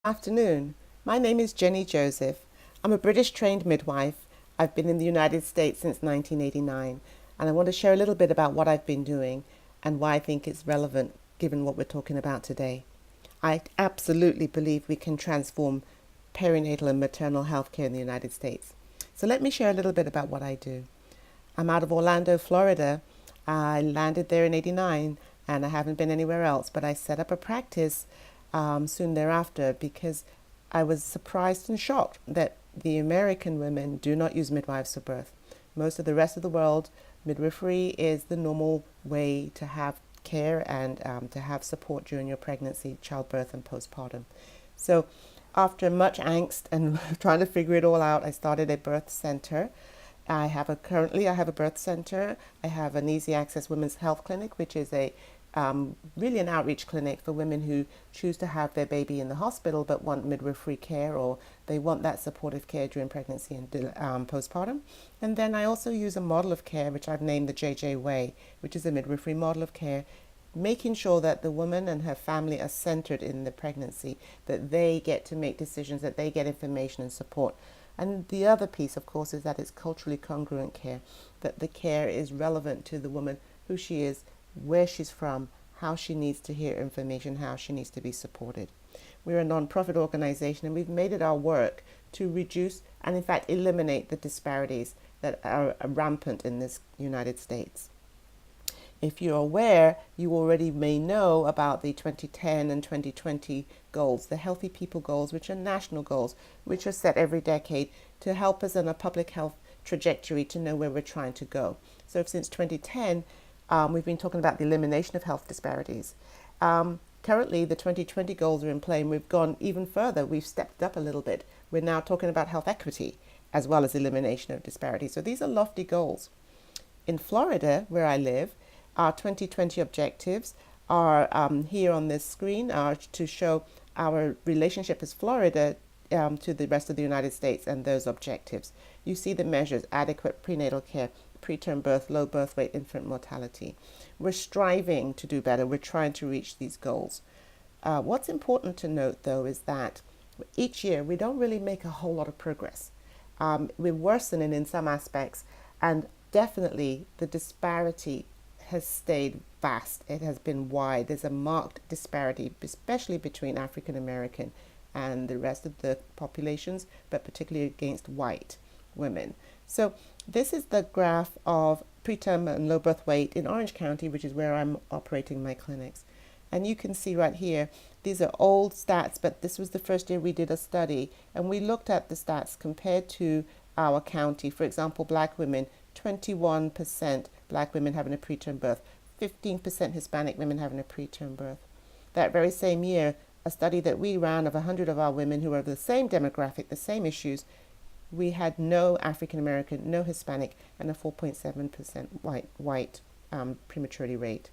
Afternoon. My name is Jennie Joseph. I'm a British trained midwife. I've been in the United States since 1989, and I want to share a little bit about what I've been doing and why I think it's relevant given what we're talking about today. I absolutely believe we can transform perinatal and maternal health care in the United States. So let me share a little bit about what I do. I'm out of Orlando, Florida. I landed there in '89 and I haven't been anywhere else, but I set up a practice soon thereafter because I was surprised and shocked that the American women do not use midwives for birth. Most of the rest of the world, midwifery is the normal way to have care and to have support during your pregnancy, childbirth, and postpartum. So after much angst and trying to figure it all out, I started a birth center. Currently I have a birth center. I have an easy access women's health clinic, which is a really an outreach clinic for women who choose to have their baby in the hospital but want midwifery care, or they want that supportive care during pregnancy and postpartum. And then I also use a model of care which I've named the JJ Way, which is a midwifery model of care, making sure that the woman and her family are centered in the pregnancy, that they get to make decisions, that they get information and support. And the other piece, of course, is that it's culturally congruent care, that the care is relevant to the woman, who she is, where she's from, how she needs to hear information, how she needs to be supported. We're a non-profit organization, and we've made it our work to reduce and, in fact, eliminate the disparities that are rampant in this United States. If you're aware, you already may know about the 2010 and 2020 goals, the Healthy People goals, which are national goals, which are set every decade to help us in a public health trajectory to know where we're trying to go. So since 2010, we've been talking about the elimination of health disparities. Currently, the 2020 goals are in play, and we've gone even further. We've stepped up a little bit. We're now talking about health equity as well as elimination of disparities. So these are lofty goals. In Florida, where I live, our 2020 objectives are here on this screen, are to show our relationship as Florida to the rest of the United States and those objectives. You see the measures: adequate prenatal care, preterm birth, low birth weight, infant mortality. We're striving to do better. We're trying to reach these goals. What's important to note, though, is that each year we don't really make a whole lot of progress. We're worsening in some aspects, and definitely the disparity has stayed vast. It has been wide. There's a marked disparity, especially between African American and the rest of the populations, but particularly against white women. So this is the graph of preterm and low birth weight in Orange County, which is where I'm operating my clinics. And you can see right here, these are old stats, but this was the first year we did a study, and we looked at the stats compared to our county. For example, black women, 21% black women having a preterm birth, 15% Hispanic women having a preterm birth. That very same year, a study that we ran of 100 of our women who were of the same demographic, the same issues, we had no African American, no Hispanic, and a 4.7% white prematurity rate.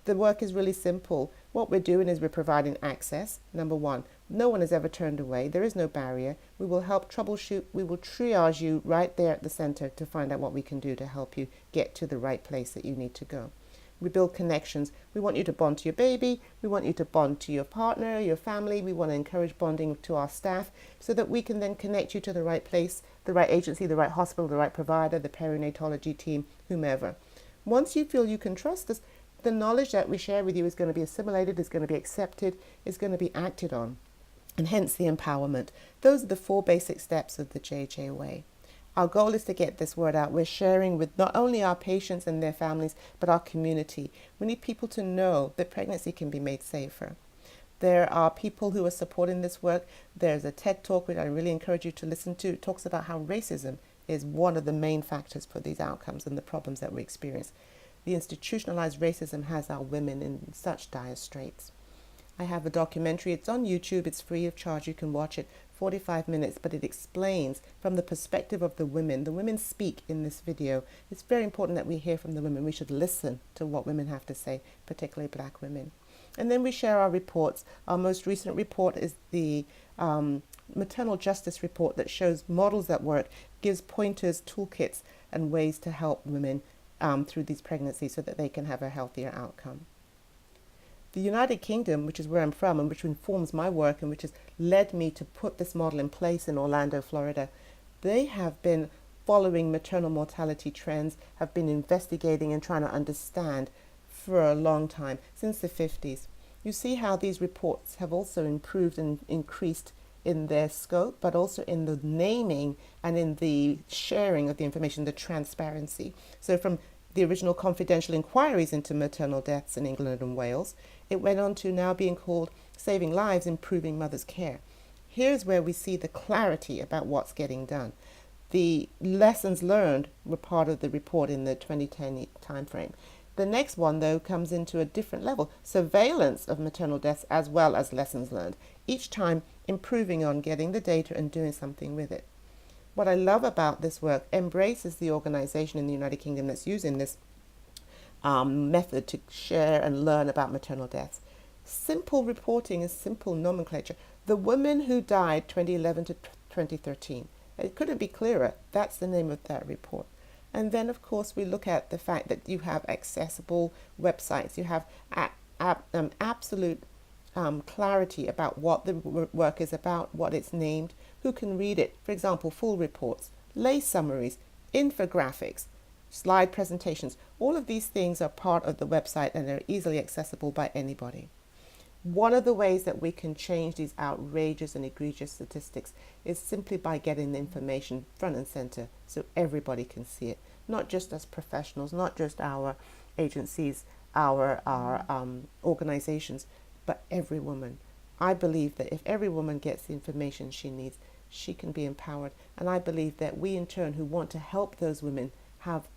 The work is really simple. What we're doing is we're providing access. Number one, no one is ever turned away. There is no barrier. We will help troubleshoot. We will triage you right there at the center to find out what we can do to help you get to the right place that you need to go. We build connections. We want you to bond to your baby. We want you to bond to your partner, your family. We want to encourage bonding to our staff so that we can then connect you to the right place, the right agency, the right hospital, the right provider, the perinatology team, whomever. Once you feel you can trust us, the knowledge that we share with you is going to be assimilated, is going to be accepted, is going to be acted on, and hence the empowerment. Those are the 4 basic steps of the JJ Way. Our goal is to get this word out. We're sharing with not only our patients and their families, but our community. We need people to know that pregnancy can be made safer. There are people who are supporting this work. There's a TED Talk, which I really encourage you to listen to. It talks about how racism is one of the main factors for these outcomes and the problems that we experience. The institutionalized racism has our women in such dire straits. I have a documentary. It's on YouTube. It's free of charge. You can watch it, 45 minutes, but it explains from the perspective of the women. The women speak in this video. It's very important that we hear from the women. We should listen to what women have to say, particularly black women. And then we share our reports. Our most recent report is the maternal justice report that shows models that work, gives pointers, toolkits, and ways to help women through these pregnancies so that they can have a healthier outcome. The United Kingdom, which is where I'm from and which informs my work and which has led me to put this model in place in Orlando, Florida, they have been following maternal mortality trends, have been investigating and trying to understand for a long time, since the 50s. You see how these reports have also improved and increased in their scope, but also in the naming and in the sharing of the information, the transparency. So from the original confidential inquiries into maternal deaths in England and Wales, it went on to now being called Saving Lives, Improving Mothers' Care. Here's where we see the clarity about what's getting done. The lessons learned were part of the report in the 2010 timeframe. The next one, though, comes into a different level, surveillance of maternal deaths as well as lessons learned, each time improving on getting the data and doing something with it. What I love about this work embraces the organization in the United Kingdom that's using this method to share and learn about maternal deaths. Simple reporting and simple nomenclature. The women who died 2011 to 2013. It couldn't be clearer. That's the name of that report. And then, of course, we look at the fact that you have accessible websites. You have absolute clarity about what the work is about, what it's named, who can read it. For example, full reports, lay summaries, infographics, slide presentations. All of these things are part of the website and they're easily accessible by anybody. One of the ways that we can change these outrageous and egregious statistics is simply by getting the information front and center so everybody can see it, not just as professionals, not just our agencies, our organizations, but every woman. I believe that if every woman gets the information she needs, she can be empowered. And I believe that we in turn who want to help those women have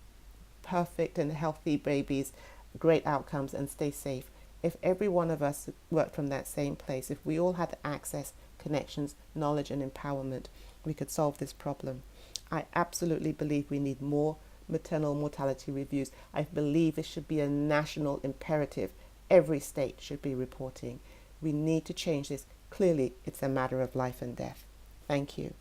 perfect and healthy babies, great outcomes and stay safe, if every one of us worked from that same place, if we all had access, connections, knowledge and empowerment, we could solve this problem. I absolutely believe we need more maternal mortality reviews. I believe it should be a national imperative. Every state should be reporting. We need to change this. Clearly, it's a matter of life and death. Thank you.